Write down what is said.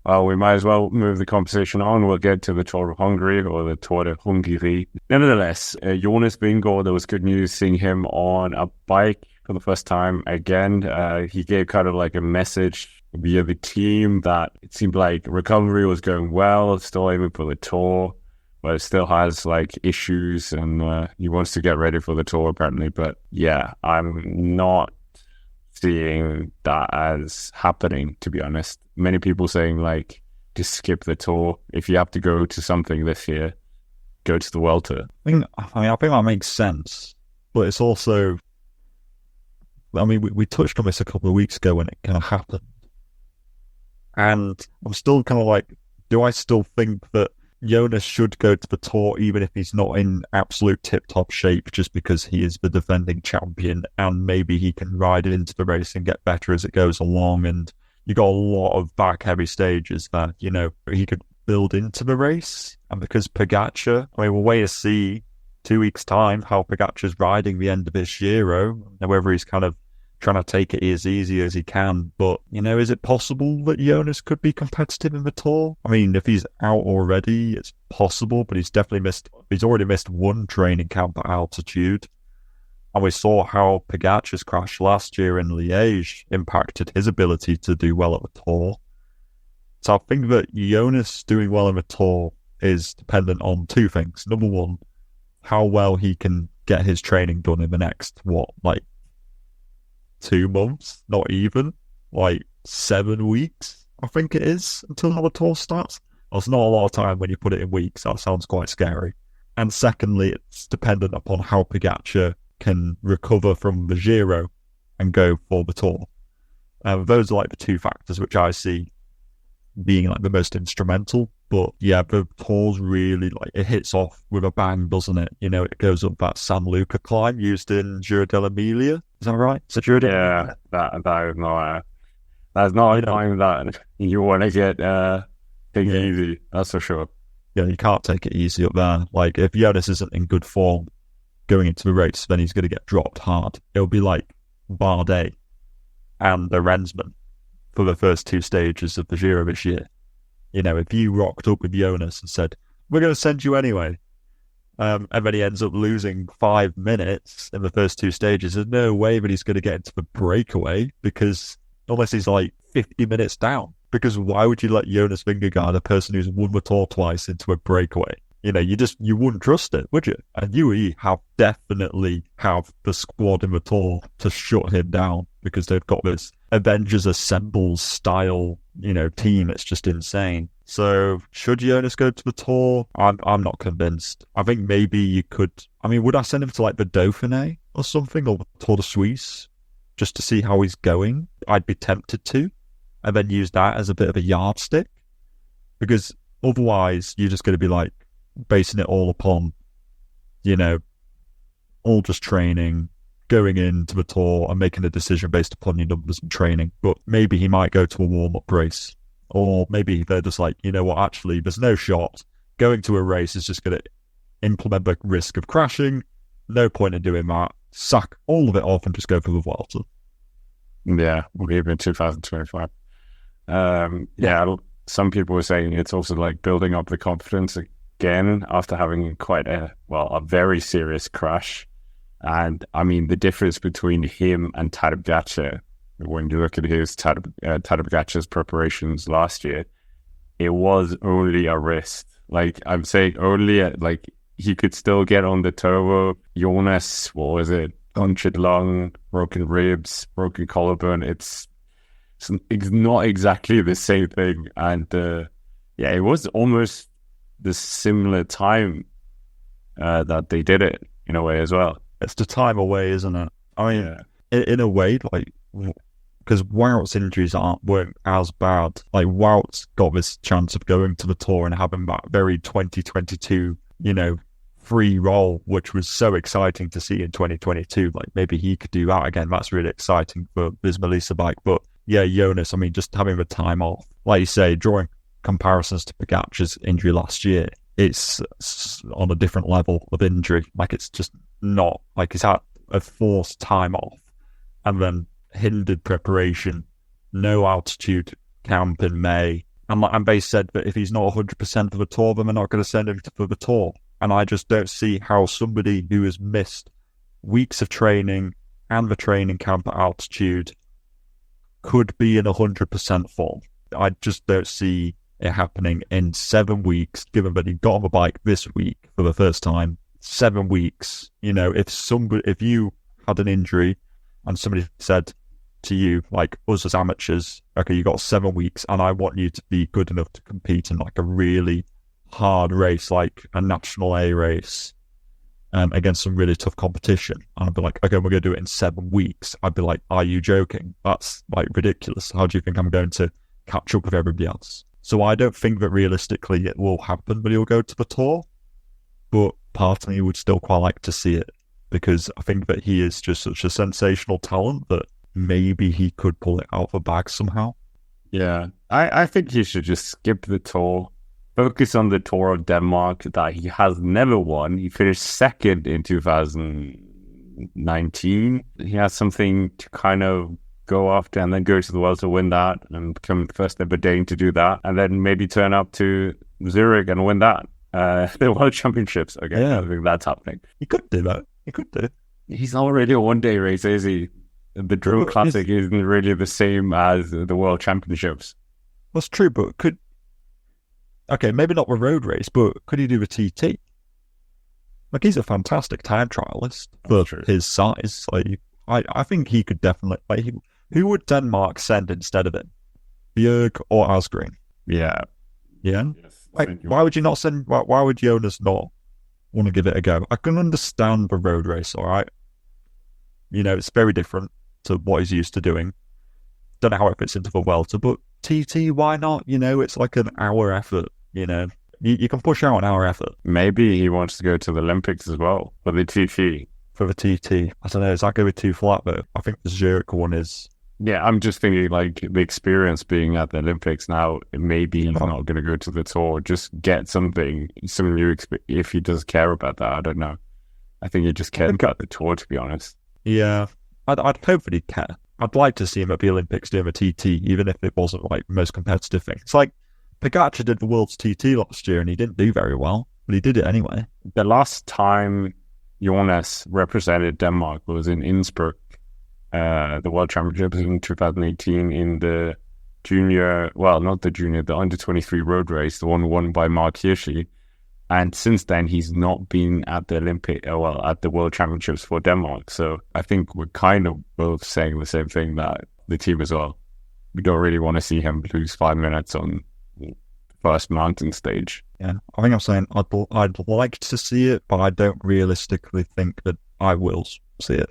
Well, we might as well move the conversation on. We'll get to the Tour of Hungary or the Tour de Hungary. Nevertheless, Jonas Vingegaard, there was good news seeing him on a bike for the first time again. He gave kind of like a message via the team that it seemed like recovery was going well, still aiming for the Tour, but it still has like issues, and he wants to get ready for the Tour apparently. But yeah, I'm not seeing that as happening, to be honest. Many people saying like, just skip the Tour. If you have to go to something this year, go to the World Tour. I think that makes sense, but it's also, we touched on this a couple of weeks ago when it kind of happened, and I'm still kind of like, do I still think that Jonas should go to the Tour even if he's not in absolute tip-top shape, just because he is the defending champion and maybe he can ride it into the race and get better as it goes along? And you got a lot of back-heavy stages that, he could build into the race. And because Pogačar, we'll wait to see 2 weeks' time how Pogačar's riding the end of this Giro, and whether he's kind of trying to take it as easy as he can. But, is it possible that Jonas could be competitive in the Tour? If he's out already, it's possible, but he's already missed one training camp at altitude. And we saw how Pogačar's crash last year in Liège impacted his ability to do well at the Tour. So I think that Jonas doing well in the Tour is dependent on two things. Number one, how well he can get his training done in the next, 2 months, not even, 7 weeks, I think it is, until the Tour starts. There's not a lot of time when you put it in weeks. That sounds quite scary. And secondly, it's dependent upon how Pogačar can recover from the Giro and go for the Tour. Those are the two factors which I see being the most instrumental. But yeah, the Tour's really it hits off with a bang, doesn't it? It goes up that San Luca climb used in Giro dell'Emilia. Is that right? So Giro yeah, that is not that's not a time that you want to get take it easy. That's for sure. Yeah, you can't take it easy up there. If Jonas isn't in good form going into the race, then he's going to get dropped hard. It'll be like Bardet and the Rensman for the first 2 stages of the Giro this year. If you rocked up with Jonas and said, we're going to send you anyway, and then he ends up losing 5 minutes in the first 2 stages, there's no way that he's going to get into the breakaway, because unless he's 50 minutes down. Because why would you let Jonas Vingegaard, a person who's won the Tour twice, into a breakaway? You wouldn't trust it, would you? And UAE definitely have the squad in the Tour to shut him down, because they've got this Avengers Assemble style, team. It's just insane. So should Jonas go to the Tour? I'm not convinced. I think maybe you could. Would I send him to the Dauphiné or something, or the Tour de Suisse, just to see how he's going? I'd be tempted to, and then use that as a bit of a yardstick, because otherwise you're just going to be basing it all upon, all just training, going into the Tour and making a decision based upon your numbers and training. But maybe he might go to a warm-up race, or maybe they're just actually, there's no shot. Going to a race is just going to implement the risk of crashing. No point in doing that. Sack all of it off and just go for the Vuelta. Yeah, maybe in 2025. Yeah, some people were saying it's also building up the confidence again after having quite a very serious crash. And the difference between him and Tadej Pogačar, when you look at his Tadej Pogačar's preparations last year, it was only a wrist. I'm saying only he could still get on the turbo. Jonas, what was it? Punctured lung, broken ribs, broken collarbone. It's not exactly the same thing. And it was almost the similar time that they did it in a way as well. It's the time away, isn't it? In a way, because Wout's injuries weren't as bad. Wout's got this chance of going to the Tour and having that very 2022, free roll, which was so exciting to see in 2022. Maybe he could do that again. That's really exciting for this Melissa bike. But yeah, Jonas, just having the time off, like you say, drawing comparisons to Pogačar's injury last year, it's on a different level of injury. It's just not, he's had a forced time off and then hindered preparation, no altitude camp in May, And they said that if he's not 100% for the Tour, then they're not going to send him for the Tour. And I just don't see how somebody who has missed weeks of training and the training camp at altitude could be in 100% form. I just don't see it happening in 7 weeks, given that he got on the bike this week for the first time. 7 weeks, if you had an injury and somebody said to you, like us as amateurs, okay, you got 7 weeks and I want you to be good enough to compete in like a really hard race, like a National A race, against some really tough competition. And I'd be like, okay, we're going to do it in 7 weeks. I'd be like, are you joking? That's like ridiculous. How do you think I'm going to catch up with everybody else? So I don't think that realistically it will happen, but he'll go to the Tour. But part of me would still quite like to see it, because I think that he is just such a sensational talent that maybe he could pull it out of the bag somehow. Yeah, I think he should just skip the Tour, focus on the Tour of Denmark that he has never won. He finished second in 2019. He has something to kind of go after, and then go to the World to win that and become the first ever Dane to do that, and then maybe turn up to Zurich and win that. The World Championships. Okay, yeah. I think that's happening. He could do that. He could do. He's not really a one-day race, is he? The Drone Classic isn't really the same as the World Championships. That's true, but okay, maybe not the road race, but could he do a TT? Like, he's a fantastic time trialist for his size. Like, I think he could definitely. Like, who would Denmark send instead of him? Bjerg or Asgreen? Yeah. Yeah. Yes. Like, why would you not send? Why would Jonas not want to give it a go? I can understand the road race, all right. It's very different to what he's used to doing. Don't know how it fits into the welter, but TT, why not? It's like an hour effort. You can push out an hour effort. Maybe he wants to go to the Olympics as well for the TT. For the TT, I don't know. Is that going to be too flat though? I think the Zurich one is. Yeah, I'm just thinking like the experience being at the Olympics now, maybe he's not going to go to the Tour. Just get some new experience if he does care about that. I don't know. I think he just cares about the Tour, to be honest. Yeah, I'd hope that he'd care. I'd like to see him at the Olympics doing a TT, even if it wasn't like the most competitive thing. It's like Pogacar did the World's TT last year and he didn't do very well, but he did it anyway. The last time Jonas represented Denmark was in Innsbruck. The World Championships in 2018 in the the under-23 road race, the one won by Mark Hirschi. And since then, he's not been at the at the World Championships for Denmark. So I think we're kind of both saying the same thing, that the team as well. We don't really want to see him lose 5 minutes on the first mountain stage. Yeah, I think I'm saying I'd like to see it, but I don't realistically think that I will see it.